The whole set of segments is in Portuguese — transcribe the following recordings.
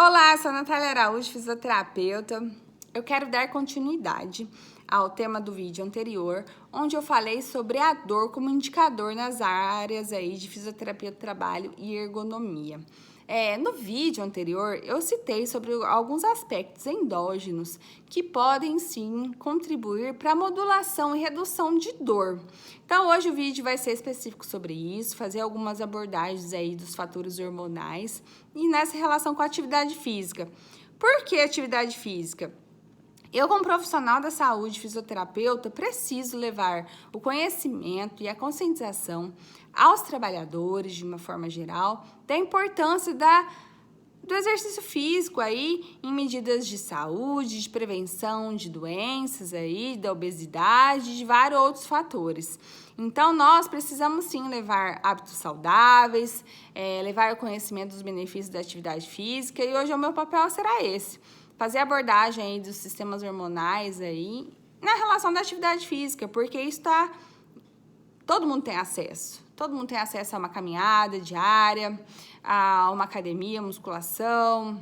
Olá, sou a Natália Araújo, fisioterapeuta. Eu quero dar continuidade ao tema do vídeo anterior, onde eu falei sobre a dor como indicador nas áreas aí de fisioterapia do trabalho e ergonomia. No vídeo anterior, eu citei sobre alguns aspectos endógenos que podem sim contribuir para a modulação e redução de dor. Então, hoje o vídeo vai ser específico sobre isso, fazer algumas abordagens aí dos fatores hormonais e nessa relação com a atividade física. Por que atividade física? Eu, como profissional da saúde, fisioterapeuta, preciso levar o conhecimento e a conscientização aos trabalhadores, de uma forma geral, da importância do exercício físico aí em medidas de saúde, de prevenção de doenças aí, da obesidade, de vários outros fatores. Então, nós precisamos sim levar hábitos saudáveis, levar o conhecimento dos benefícios da atividade física, e hoje o meu papel será esse. Fazer abordagem aí dos sistemas hormonais aí na relação da atividade física, porque isso todo mundo tem acesso. Todo mundo tem acesso a uma caminhada diária, a uma academia, musculação,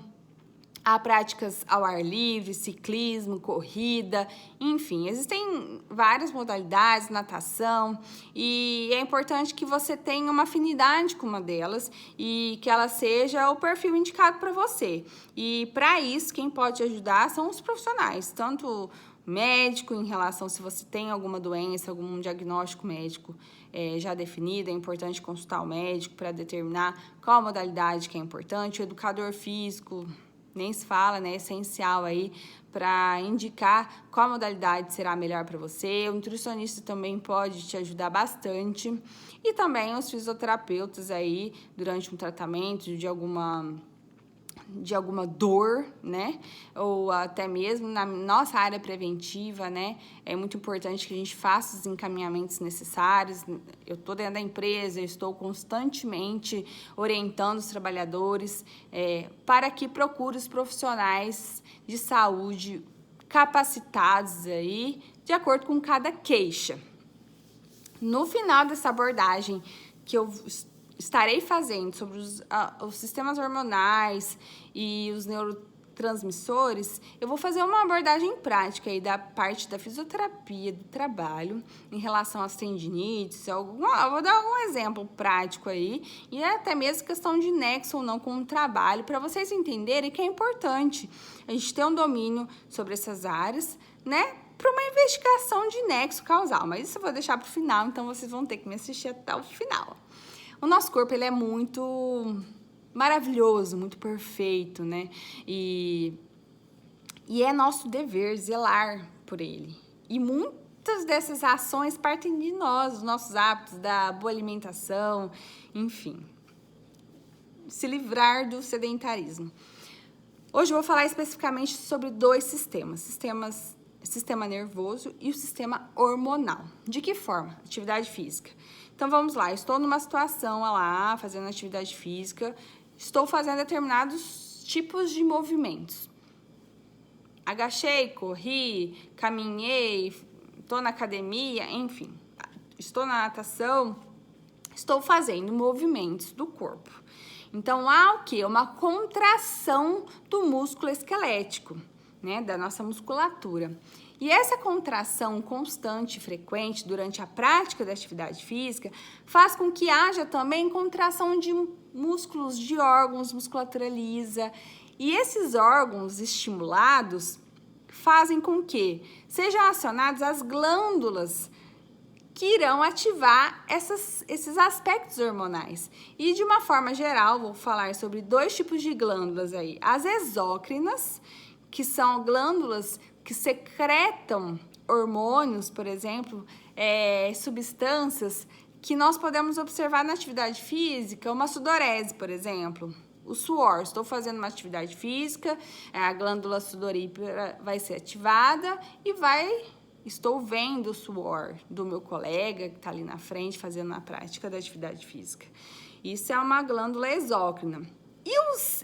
a práticas ao ar livre, ciclismo, corrida, enfim, existem várias modalidades, natação, e é importante que você tenha uma afinidade com uma delas e que ela seja o perfil indicado para você. E para isso, quem pode ajudar são os profissionais, tanto médico em relação se você tem alguma doença, algum diagnóstico médico já definido, é importante consultar o médico para determinar qual a modalidade que é importante, o educador físico, nem se fala, né? É essencial aí para indicar qual modalidade será melhor para você. O nutricionista também pode te ajudar bastante. E também os fisioterapeutas aí, durante um tratamento de alguma dor, né? Ou até mesmo na nossa área preventiva, né? É muito importante que a gente faça os encaminhamentos necessários. Eu estou dentro da empresa, eu estou constantemente orientando os trabalhadores para que procure os profissionais de saúde capacitados aí, de acordo com cada queixa. No final dessa abordagem que eu estarei fazendo sobre os sistemas hormonais e os neurotransmissores, eu vou fazer uma abordagem prática aí da parte da fisioterapia do trabalho em relação às tendinites, eu vou dar algum exemplo prático aí, e até mesmo questão de nexo ou não com o trabalho, para vocês entenderem que é importante a gente ter um domínio sobre essas áreas, né? Para uma investigação de nexo causal, mas isso eu vou deixar para o final, então vocês vão ter que me assistir até o final. O nosso corpo, ele é muito maravilhoso, muito perfeito, né? E é nosso dever zelar por ele. E muitas dessas ações partem de nós, dos nossos hábitos, da boa alimentação, enfim. Se livrar do sedentarismo. Hoje eu vou falar especificamente sobre dois sistema nervoso e o sistema hormonal. De que forma? Atividade física. Então, vamos lá. Eu estou numa situação lá, fazendo atividade física, estou fazendo determinados tipos de movimentos. Agachei, corri, caminhei, estou na academia, enfim. Estou na natação, estou fazendo movimentos do corpo. Então, há o quê? Uma contração do músculo esquelético, né, da nossa musculatura. E essa contração constante e frequente durante a prática da atividade física faz com que haja também contração de músculos, de órgãos, musculatura lisa. E esses órgãos estimulados fazem com que sejam acionadas as glândulas que irão ativar esses aspectos hormonais. E de uma forma geral, vou falar sobre dois tipos de glândulas aí. As exócrinas, que são glândulas que secretam hormônios, por exemplo, substâncias que nós podemos observar na atividade física, uma sudorese, por exemplo. O suor, estou fazendo uma atividade física, a glândula sudorípara vai ser ativada e estou vendo o suor do meu colega que está ali na frente fazendo a prática da atividade física. Isso é uma glândula exócrina.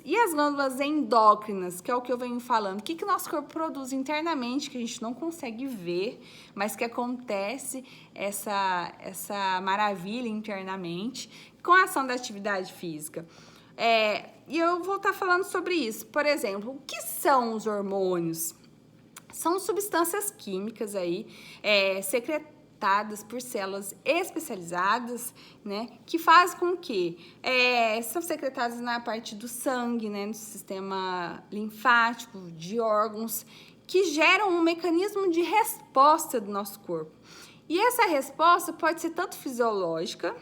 E as glândulas endócrinas, que é o que eu venho falando, o que nosso corpo produz internamente, que a gente não consegue ver, mas que acontece essa maravilha internamente com a ação da atividade física. E eu vou estar falando sobre isso. Por exemplo, o que são os hormônios? São substâncias químicas aí, secretadas por células especializadas, né, que fazem com que são secretadas na parte do sangue, né, no sistema linfático, de órgãos, que geram um mecanismo de resposta do nosso corpo. E essa resposta pode ser tanto fisiológica,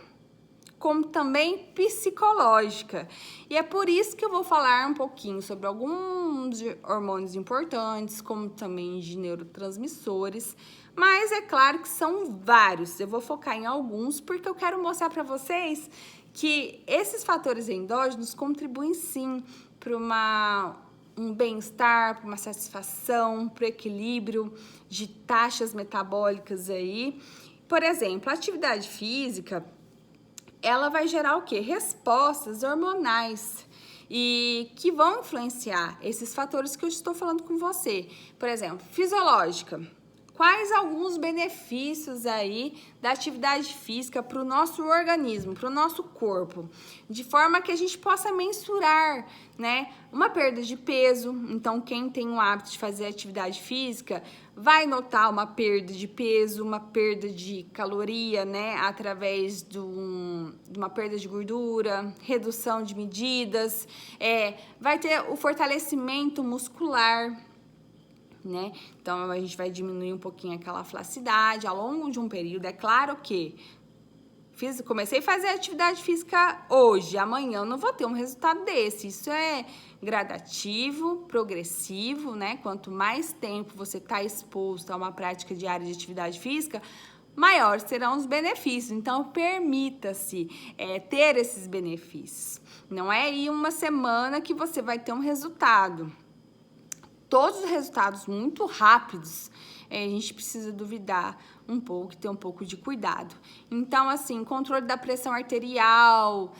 como também psicológica. E é por isso que eu vou falar um pouquinho sobre alguns hormônios importantes, como também de neurotransmissores, mas é claro que são vários. Eu vou focar em alguns porque eu quero mostrar para vocês que esses fatores endógenos contribuem sim para um bem-estar, para uma satisfação, para o equilíbrio de taxas metabólicas aí. Por exemplo, a atividade física, ela vai gerar o quê? Respostas hormonais e que vão influenciar esses fatores que eu estou falando com você. Por exemplo, fisiológica. Quais alguns benefícios aí da atividade física para o nosso organismo, para o nosso corpo, de forma que a gente possa mensurar, né? Uma perda de peso. Então, quem tem o hábito de fazer atividade física vai notar uma perda de peso, uma perda de caloria, né? Através de uma perda de gordura, redução de medidas, vai ter o fortalecimento muscular, né? Então, a gente vai diminuir um pouquinho aquela flacidade ao longo de um período. É claro que comecei a fazer atividade física hoje, amanhã eu não vou ter um resultado desse. Isso é gradativo, progressivo, né? Quanto mais tempo você está exposto a uma prática diária de atividade física, maiores serão os benefícios. Então, permita-se ter esses benefícios. Não é em uma semana que você vai ter um resultado. Todos os resultados muito rápidos, a gente precisa duvidar um pouco e ter um pouco de cuidado. Então, assim, controle da pressão arterial,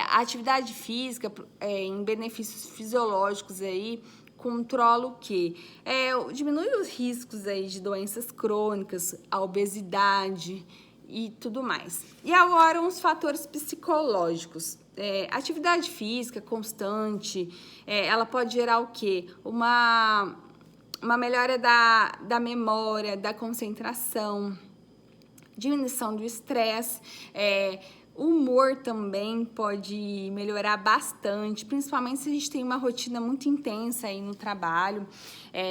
atividade física em benefícios fisiológicos aí, controla o quê? Diminui os riscos aí de doenças crônicas, a obesidade e tudo mais. E agora, uns fatores psicológicos. Atividade física constante, ela pode gerar o quê? Uma melhora da memória, da concentração, diminuição do estresse, o humor também pode melhorar bastante, principalmente se a gente tem uma rotina muito intensa aí no trabalho,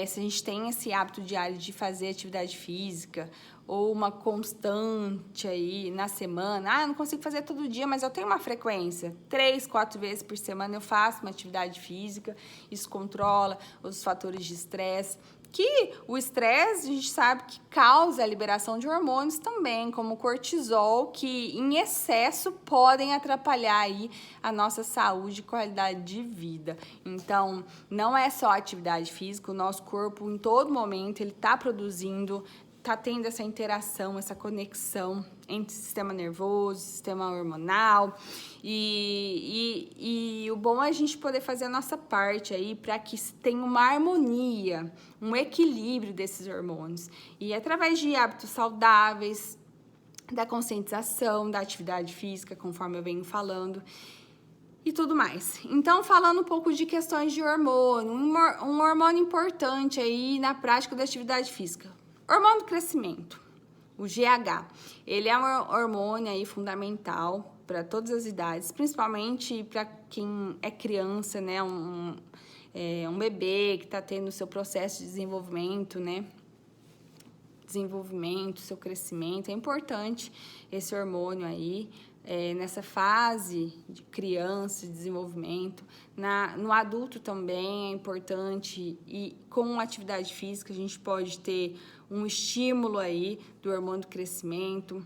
se a gente tem esse hábito diário de fazer atividade física, ou uma constante aí na semana. Eu não consigo fazer todo dia, mas eu tenho uma frequência. 3, 4 vezes por semana eu faço uma atividade física. Isso controla os fatores de estresse. Que o estresse, a gente sabe que causa a liberação de hormônios também, como o cortisol, que em excesso podem atrapalhar aí a nossa saúde e qualidade de vida. Então, não é só atividade física, o nosso corpo em todo momento ele está produzindo, tá tendo essa interação, essa conexão entre sistema nervoso, sistema hormonal e o bom é a gente poder fazer a nossa parte aí para que tenha uma harmonia, um equilíbrio desses hormônios. E através de hábitos saudáveis, da conscientização, da atividade física, conforme eu venho falando, e tudo mais. Então, falando um pouco de questões de hormônio, um hormônio importante aí na prática da atividade física. Hormônio do crescimento, o GH, ele é um hormônio aí fundamental para todas as idades, principalmente para quem é criança, né, um bebê que está tendo o seu processo de desenvolvimento, né, seu crescimento, é importante esse hormônio aí, nessa fase de criança, de desenvolvimento. No adulto também é importante e com atividade física a gente pode ter um estímulo aí do hormônio do crescimento,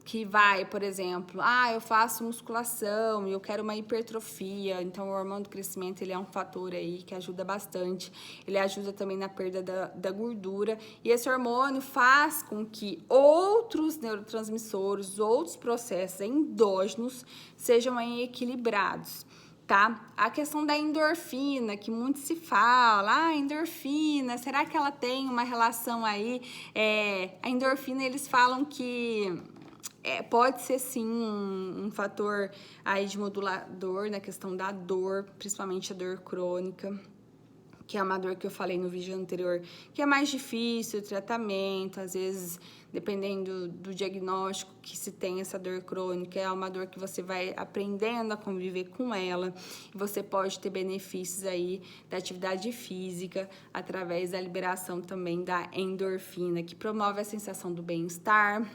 que vai, por exemplo, eu faço musculação e eu quero uma hipertrofia, então o hormônio do crescimento ele é um fator aí que ajuda bastante, ele ajuda também na perda da gordura, e esse hormônio faz com que outros neurotransmissores, outros processos endógenos sejam aí equilibrados. Tá? A questão da endorfina, que muito se fala, endorfina, será que ela tem uma relação aí? A endorfina, eles falam que pode ser sim um fator aí de modulador na questão da dor, principalmente a dor crônica, que é uma dor que eu falei no vídeo anterior, que é mais difícil o tratamento, às vezes, dependendo do diagnóstico que se tem essa dor crônica, é uma dor que você vai aprendendo a conviver com ela, e você pode ter benefícios aí da atividade física, através da liberação também da endorfina, que promove a sensação do bem-estar,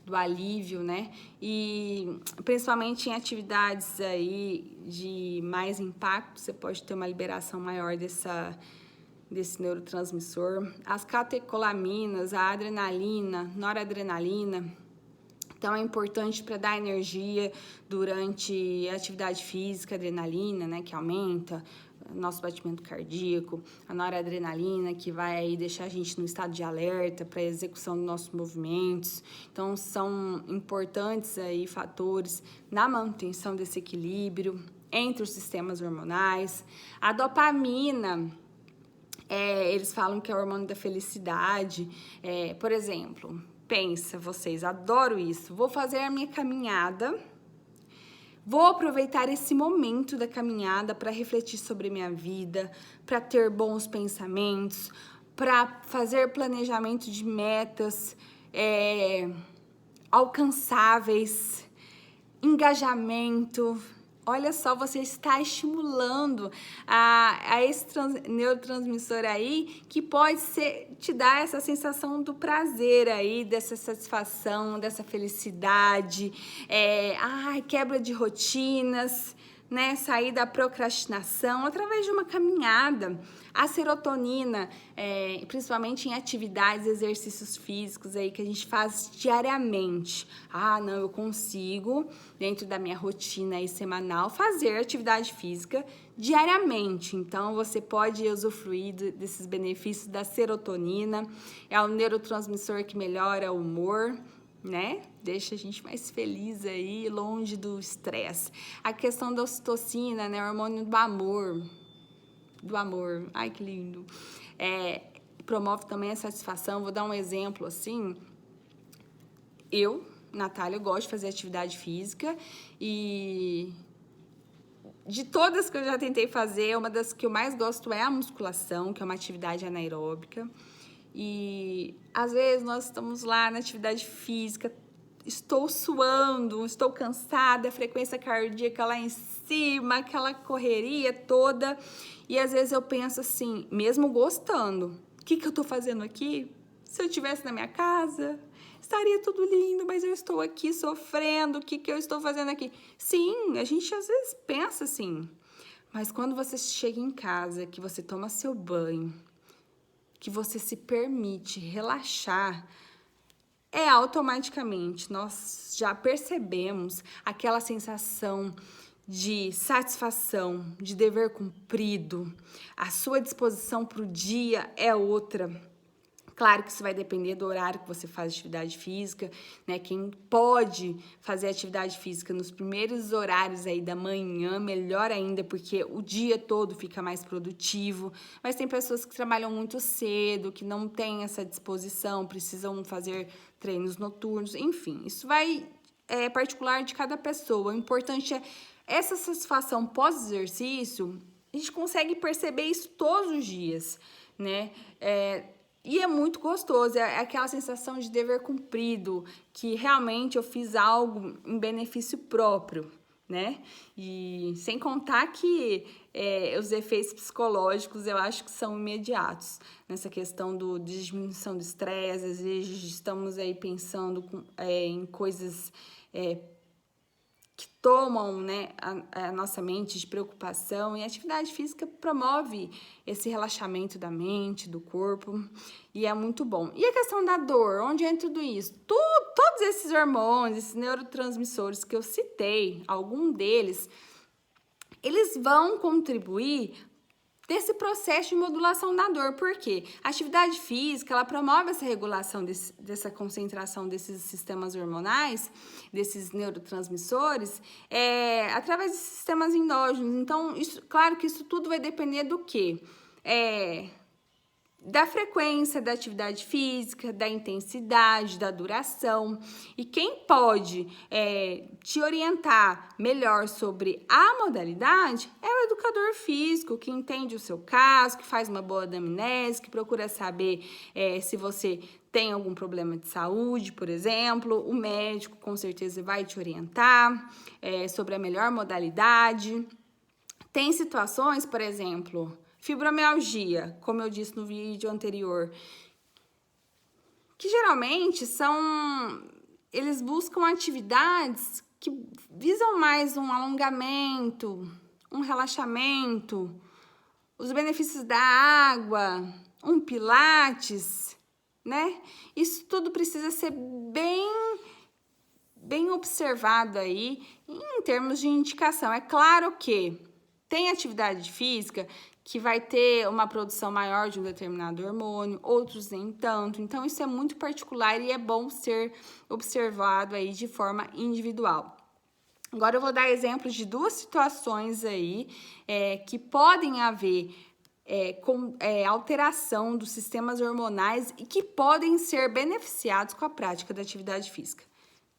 do alívio, né? E principalmente em atividades aí de mais impacto, você pode ter uma liberação maior desse neurotransmissor. As catecolaminas, a adrenalina, noradrenalina, então é importante para dar energia durante a atividade física, a adrenalina, né, que aumenta nosso batimento cardíaco, a noradrenalina, que vai aí deixar a gente no estado de alerta para a execução dos nossos movimentos. Então, são importantes aí fatores na manutenção desse equilíbrio entre os sistemas hormonais. A dopamina, eles falam que é o hormônio da felicidade. Por exemplo, pensa vocês, adoro isso, vou fazer a minha caminhada, vou aproveitar esse momento da caminhada para refletir sobre minha vida, para ter bons pensamentos, para fazer planejamento de metas alcançáveis, engajamento. Olha só, você está estimulando a esse neurotransmissor aí, que pode te dar essa sensação do prazer aí, dessa satisfação, dessa felicidade, quebra de rotinas, né? Sair da procrastinação através de uma caminhada. A serotonina, principalmente em atividades, exercícios físicos aí que a gente faz diariamente. Não, eu consigo, dentro da minha rotina aí semanal, fazer atividade física diariamente. Então, você pode usufruir desses benefícios da serotonina. É o neurotransmissor que melhora o humor, né? Deixa a gente mais feliz aí, longe do estresse. A questão da ocitocina, né? O hormônio do amor. Ai, que lindo. Promove também a satisfação. Vou dar um exemplo assim. Eu, Natália, gosto de fazer atividade física e de todas que eu já tentei fazer, uma das que eu mais gosto é a musculação, que é uma atividade anaeróbica. E às vezes nós estamos lá na atividade física, estou suando, estou cansada, a frequência cardíaca lá em cima, aquela correria toda. E às vezes eu penso assim, mesmo gostando, o que eu estou fazendo aqui? Se eu estivesse na minha casa, estaria tudo lindo, mas eu estou aqui sofrendo, o que eu estou fazendo aqui? Sim, a gente às vezes pensa assim, mas quando você chega em casa, que você toma seu banho, que você se permite relaxar, automaticamente nós já percebemos aquela sensação de satisfação, de dever cumprido. A sua disposição para o dia é outra. Claro que isso vai depender do horário que você faz atividade física, né? Quem pode fazer atividade física nos primeiros horários aí da manhã, melhor ainda, porque o dia todo fica mais produtivo. Mas tem pessoas que trabalham muito cedo, que não têm essa disposição, precisam fazer treinos noturnos, enfim. Isso vai particular de cada pessoa. O importante é essa satisfação pós-exercício, a gente consegue perceber isso todos os dias, né? E é muito gostoso, é aquela sensação de dever cumprido, que realmente eu fiz algo em benefício próprio, né? E sem contar que os efeitos psicológicos eu acho que são imediatos, nessa questão de diminuição do estresse. Às vezes estamos aí pensando em coisas que tomam, né, a nossa mente de preocupação, e a atividade física promove esse relaxamento da mente, do corpo, e é muito bom. E a questão da dor, onde entra tudo isso? Todos esses hormônios, esses neurotransmissores que eu citei, algum deles, eles vão contribuir desse processo de modulação da dor. Por quê? A atividade física, ela promove essa regulação dessa concentração desses sistemas hormonais, desses neurotransmissores, através de sistemas endógenos. Então, claro que isso tudo vai depender do quê? da frequência da atividade física, da intensidade, da duração. E quem pode te orientar melhor sobre a modalidade é o educador físico, que entende o seu caso, que faz uma boa anamnese, que procura saber se você tem algum problema de saúde, por exemplo. O médico com certeza vai te orientar sobre a melhor modalidade. Tem situações, por exemplo, fibromialgia, como eu disse no vídeo anterior, que geralmente eles buscam atividades que visam mais um alongamento, um relaxamento, os benefícios da água, um pilates, né? Isso tudo precisa ser bem observado aí em termos de indicação. É claro que tem atividade física que vai ter uma produção maior de um determinado hormônio, outros nem tanto. Então, isso é muito particular e é bom ser observado aí de forma individual. Agora, eu vou dar exemplos de duas situações aí que podem haver alteração dos sistemas hormonais e que podem ser beneficiados com a prática da atividade física.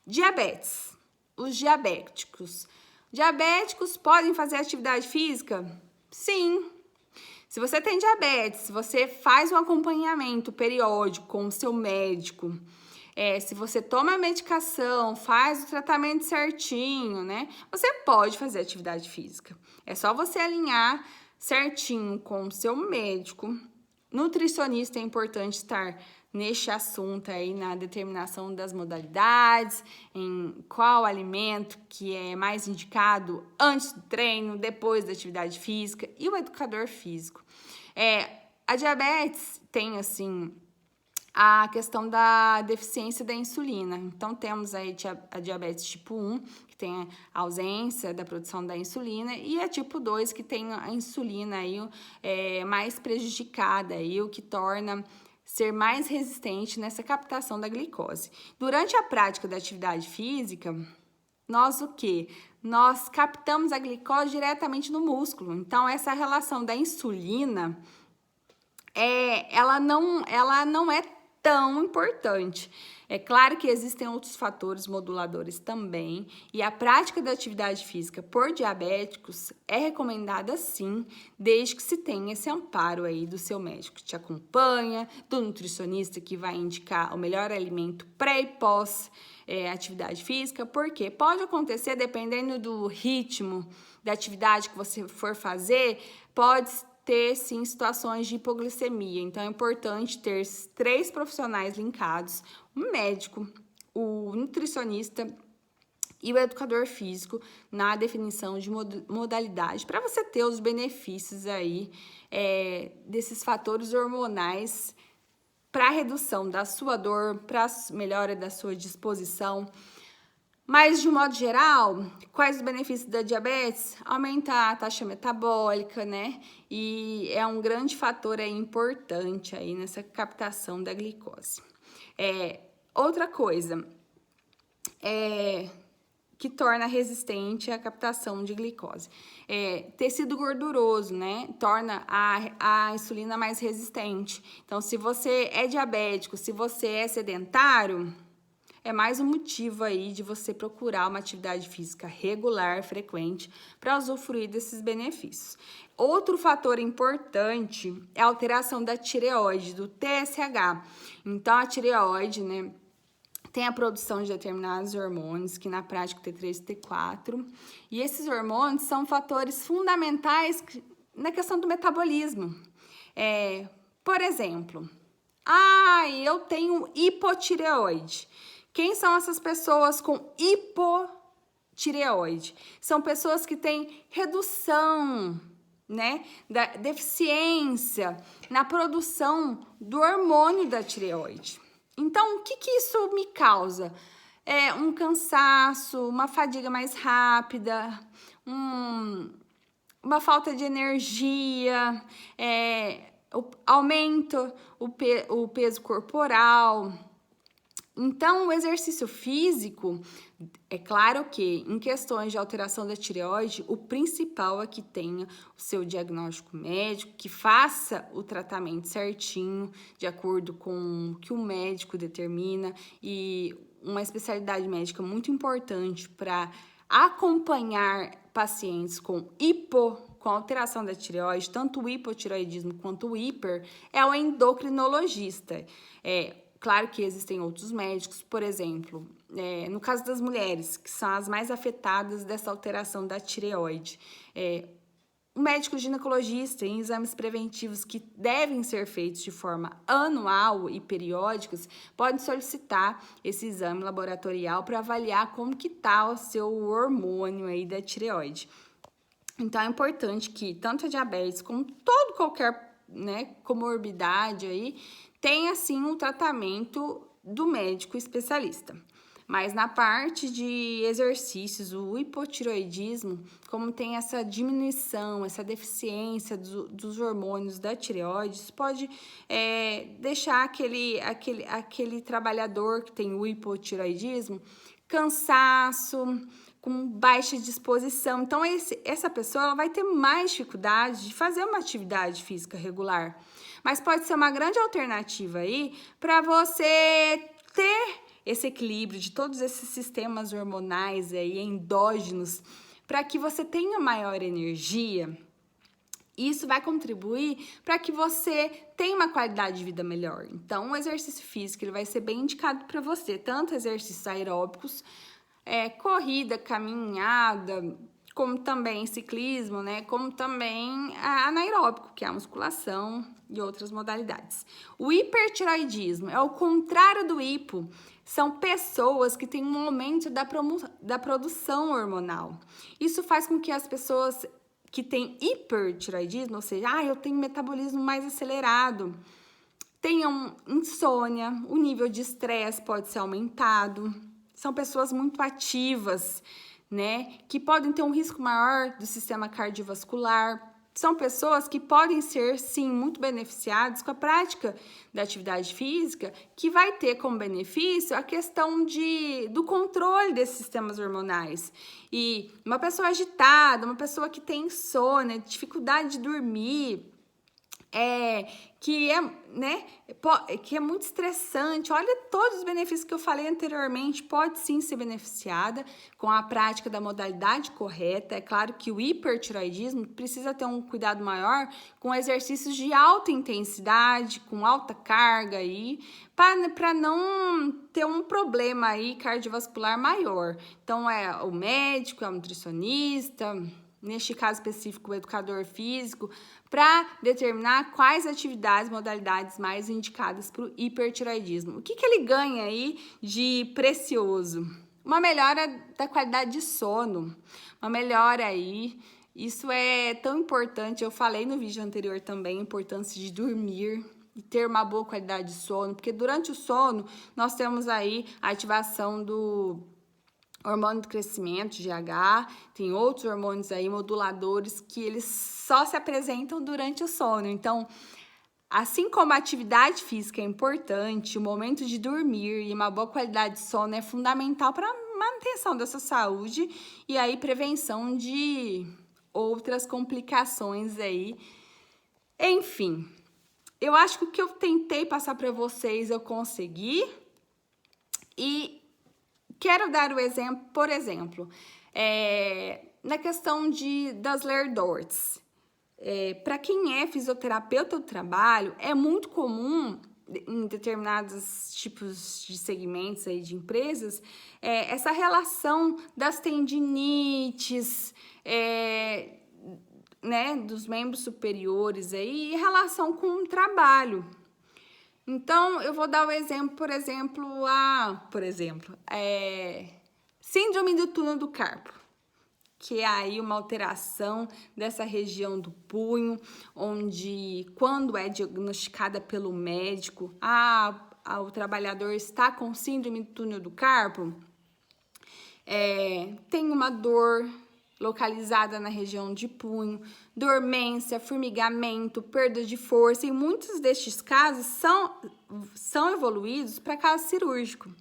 Diabetes. Os diabéticos. Diabéticos podem fazer atividade física? Sim. Se você tem diabetes, se você faz um acompanhamento periódico com o seu médico, se você toma a medicação, faz o tratamento certinho, né? Você pode fazer atividade física. É só você alinhar certinho com o seu médico. Nutricionista é importante estar neste assunto aí, na determinação das modalidades, em qual alimento que é mais indicado antes do treino, depois da atividade física, e o educador físico. A diabetes tem, assim, a questão da deficiência da insulina. Então, temos aí a diabetes tipo 1, que tem a ausência da produção da insulina, e a tipo 2, que tem a insulina aí, mais prejudicada, aí, o que torna ser mais resistente nessa captação da glicose. Durante a prática da atividade física, nós o quê? Nós captamos a glicose diretamente no músculo. Então, essa relação da insulina, ela não é tão importante. É claro que existem outros fatores moduladores também, e a prática da atividade física por diabéticos é recomendada sim, desde que se tenha esse amparo aí do seu médico que te acompanha, do nutricionista que vai indicar o melhor alimento pré e pós atividade física, porque pode acontecer, dependendo do ritmo da atividade que você for fazer, pode ter, sim, situações de hipoglicemia. Então, é importante ter 3 profissionais linkados, o médico, o nutricionista e o educador físico na definição de modalidade, para você ter os benefícios aí desses fatores hormonais para a redução da sua dor, para a melhora da sua disposição. Mas, de um modo geral, quais os benefícios da diabetes? Aumenta a taxa metabólica, né? E é um grande fator importante aí nessa captação da glicose. Outra coisa que torna resistente a captação de glicose. Tecido gorduroso, né? Torna a insulina mais resistente. Então, se você é diabético, se você é sedentário, é mais um motivo aí de você procurar uma atividade física regular, frequente, para usufruir desses benefícios. Outro fator importante é a alteração da tireoide, do TSH. Então, a tireoide, né, tem a produção de determinados hormônios, que na prática T3 e T4, e esses hormônios são fatores fundamentais na questão do metabolismo. Por exemplo, eu tenho hipotireoide. Quem são essas pessoas com hipotireoide? São pessoas que têm redução, né, da deficiência na produção do hormônio da tireoide. Então, o que isso me causa? Um cansaço, uma fadiga mais rápida, uma falta de energia, aumenta o peso corporal, Então, o exercício físico, é claro que em questões de alteração da tireoide, o principal é que tenha o seu diagnóstico médico, que faça o tratamento certinho, de acordo com o que o médico determina, e uma especialidade médica muito importante para acompanhar pacientes com alteração da tireoide, tanto o hipotireoidismo quanto o hiper, é o endocrinologista. Claro que existem outros médicos, por exemplo, no caso das mulheres, que são as mais afetadas dessa alteração da tireoide, o médico ginecologista, em exames preventivos que devem ser feitos de forma anual e periódicos, pode solicitar esse exame laboratorial para avaliar como que está o seu hormônio aí da tireoide. Então, é importante que tanto a diabetes como qualquer comorbidade aí tenha, sim, um tratamento do médico especialista. Mas na parte de exercícios, o hipotireoidismo, como tem essa diminuição, essa deficiência dos hormônios da tireoide, isso pode deixar aquele trabalhador que tem o hipotireoidismo cansaço, com baixa disposição. Então, essa pessoa ela vai ter mais dificuldade de fazer uma atividade física regular. Mas pode ser uma grande alternativa aí para você ter esse equilíbrio de todos esses sistemas hormonais aí, endógenos, para que você tenha maior energia. Isso vai contribuir para que você tenha uma qualidade de vida melhor. Então, o exercício físico ele vai ser bem indicado para você, tanto exercícios aeróbicos, corrida, caminhada, como também ciclismo, como também anaeróbico, que é a musculação e outras modalidades. O hipertireoidismo é o contrário do hipo. São pessoas que têm um aumento da produção hormonal. Isso faz com que as pessoas que têm hipertireoidismo, ou seja, eu tenho um metabolismo mais acelerado, tenham insônia, o nível de estresse pode ser aumentado. São pessoas muito ativas, que podem ter um risco maior do sistema cardiovascular. São pessoas que podem ser, sim, muito beneficiadas com a prática da atividade física, que vai ter como benefício a questão do controle desses sistemas hormonais. E uma pessoa agitada, uma pessoa que tem insônia, dificuldade de dormir, que é muito estressante. Olha todos os benefícios que eu falei anteriormente, pode sim ser beneficiada com a prática da modalidade correta. É claro que o hipertireoidismo precisa ter um cuidado maior com exercícios de alta intensidade, com alta carga aí, para não ter um problema aí cardiovascular maior. Então, é o médico, é o nutricionista, neste caso específico, o educador físico, para determinar quais atividades, modalidades mais indicadas para o hipertireoidismo. O que ele ganha aí de precioso? Uma melhora da qualidade de sono, uma melhora aí. Isso é tão importante, eu falei no vídeo anterior também, a importância de dormir e ter uma boa qualidade de sono, porque durante o sono nós temos aí a ativação do hormônio do crescimento, GH, tem outros hormônios aí, moduladores, que eles só se apresentam durante o sono. Então, assim como a atividade física é importante, o momento de dormir e uma boa qualidade de sono é fundamental para a manutenção dessa saúde e aí prevenção de outras complicações aí. Enfim, eu acho que o que eu tentei passar para vocês eu consegui e quero dar o exemplo, por exemplo, na questão das Ler-Dorts. Para quem é fisioterapeuta do trabalho, é muito comum em determinados tipos de segmentos aí de empresas, essa relação das tendinites, dos membros superiores aí, em relação com o trabalho. Então, eu vou dar o exemplo, por exemplo, síndrome do túnel do carpo, que é aí uma alteração dessa região do punho, onde quando é diagnosticada pelo médico, o trabalhador está com síndrome do túnel do carpo, tem uma dor localizada na região de punho, dormência, formigamento, perda de força, e muitos destes casos são evoluídos para caso cirúrgico.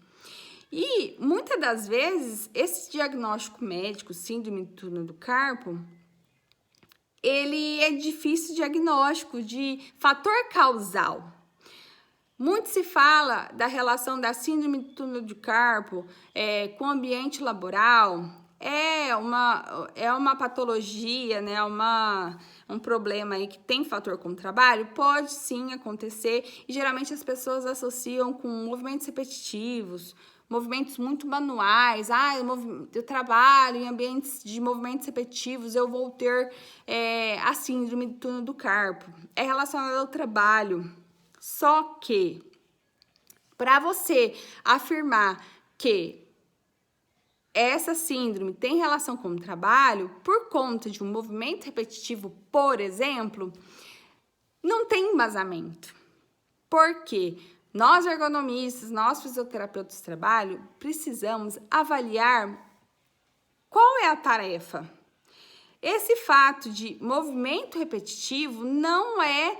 E, muitas das vezes, esse diagnóstico médico, síndrome do túnel do carpo, ele é difícil diagnóstico de fator causal. Muito se fala da relação da síndrome do túnel do carpo com o ambiente laboral. É uma patologia, né? Um problema aí que tem fator com o trabalho? Pode sim acontecer, e geralmente as pessoas associam com movimentos repetitivos, movimentos muito manuais. Eu trabalho em ambientes de movimentos repetitivos, eu vou ter a síndrome do túnel do carpo. É relacionado ao trabalho. Só que, para você afirmar que essa síndrome tem relação com o trabalho, por conta de um movimento repetitivo, por exemplo, não tem embasamento. Por quê? Nós ergonomistas, nós fisioterapeutas do trabalho, precisamos avaliar qual é a tarefa. Esse fato de movimento repetitivo não é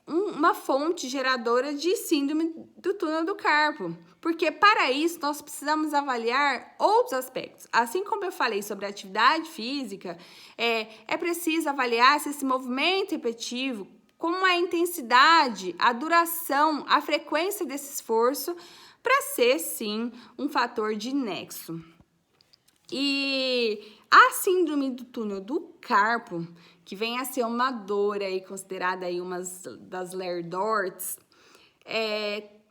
uma fonte geradora de síndrome do túnel do carpo, porque para isso nós precisamos avaliar outros aspectos. Assim como eu falei sobre a atividade física, é preciso avaliar se esse movimento repetitivo, como a intensidade, a duração, a frequência desse esforço, para ser, sim, um fator de nexo. E a síndrome do túnel do carpo, que vem a ser uma dor aí, considerada aí uma das Ler-Dorts,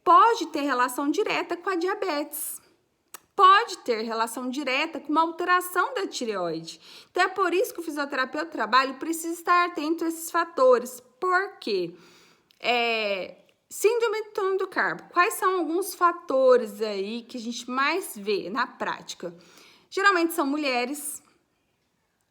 pode ter relação direta com a diabetes. Pode ter relação direta com uma alteração da tireoide. Então, é por isso que o fisioterapeuta do trabalho precisa estar atento a esses fatores. Por quê? Síndrome do túnel do carpo. Quais são alguns fatores aí que a gente mais vê na prática? Geralmente são mulheres.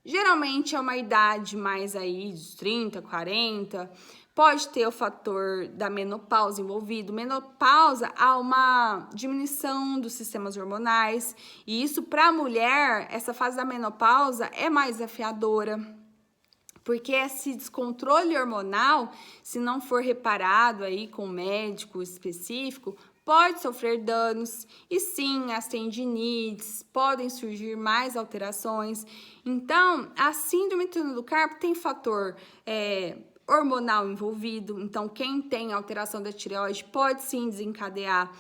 Geralmente é uma idade mais aí dos 30, 40. Pode ter o fator da menopausa envolvido. Menopausa, há uma diminuição dos sistemas hormonais. E isso, para a mulher, essa fase da menopausa é mais desafiadora. Porque esse descontrole hormonal, se não for reparado aí com um médico específico, pode sofrer danos. E sim, as tendinites, podem surgir mais alterações. Então, a síndrome do túnel do carpo tem fator hormonal envolvido. Então, quem tem alteração da tireoide pode sim desencadear,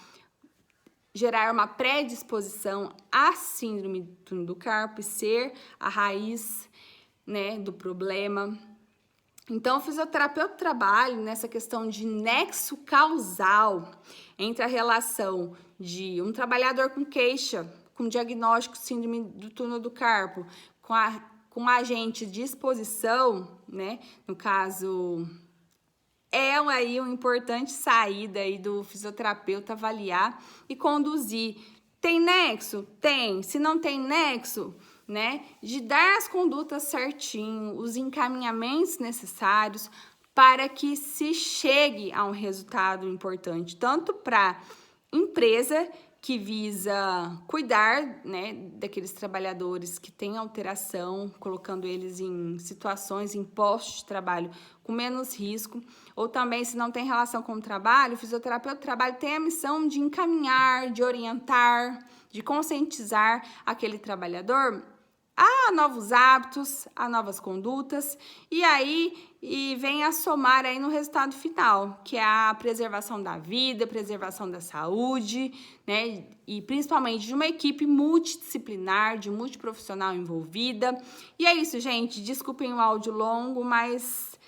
gerar uma predisposição à síndrome do túnel do carpo e ser a raiz, né, do problema. Então, o fisioterapeuta trabalha nessa questão de nexo causal entre a relação de um trabalhador com queixa, com diagnóstico de síndrome do túnel do carpo, com agente de exposição, né? No caso, aí uma importante saída aí do fisioterapeuta avaliar e conduzir. Tem nexo? Tem. Se não tem nexo, né, de dar as condutas certinho, os encaminhamentos necessários para que se chegue a um resultado importante, tanto para a empresa que visa cuidar, né, daqueles trabalhadores que têm alteração, colocando eles em situações, em postos de trabalho com menos risco, ou também, se não tem relação com o trabalho, o fisioterapeuta do trabalho tem a missão de encaminhar, de orientar, de conscientizar aquele trabalhador a novos hábitos, a novas condutas, e vem a somar aí no resultado final, que é a preservação da vida, preservação da saúde, né? E principalmente de uma equipe multidisciplinar, de multiprofissional envolvida. E é isso, gente. Desculpem o áudio longo, mas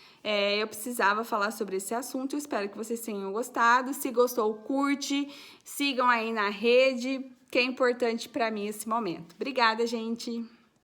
eu precisava falar sobre esse assunto. Eu espero que vocês tenham gostado. Se gostou, curte, sigam aí na rede, que é importante para mim esse momento. Obrigada, gente!